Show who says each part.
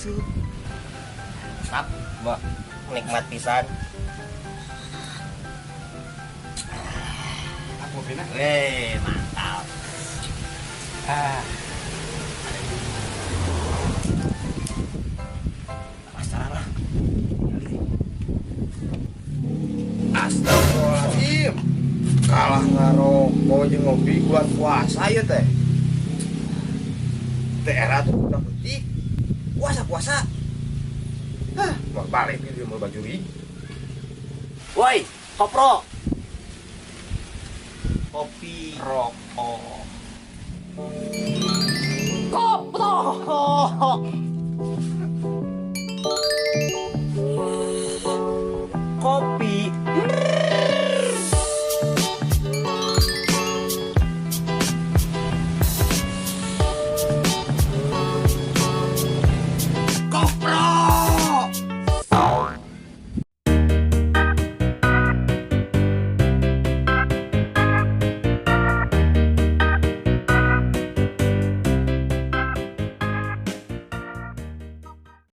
Speaker 1: asup.
Speaker 2: Mantap, mbak. Nikmat pisan.
Speaker 1: Aku pina.
Speaker 2: Weh, mantap. Masalah.
Speaker 1: Astagfirullahaladzim. Kalah ngarokok jeung ngopi bulan puasa ya teh. Daerah tuh udah petik. Puasa. Mau balik nih dia mau bajuri.
Speaker 2: Woi, kopro. Kopi rokok. Kopro.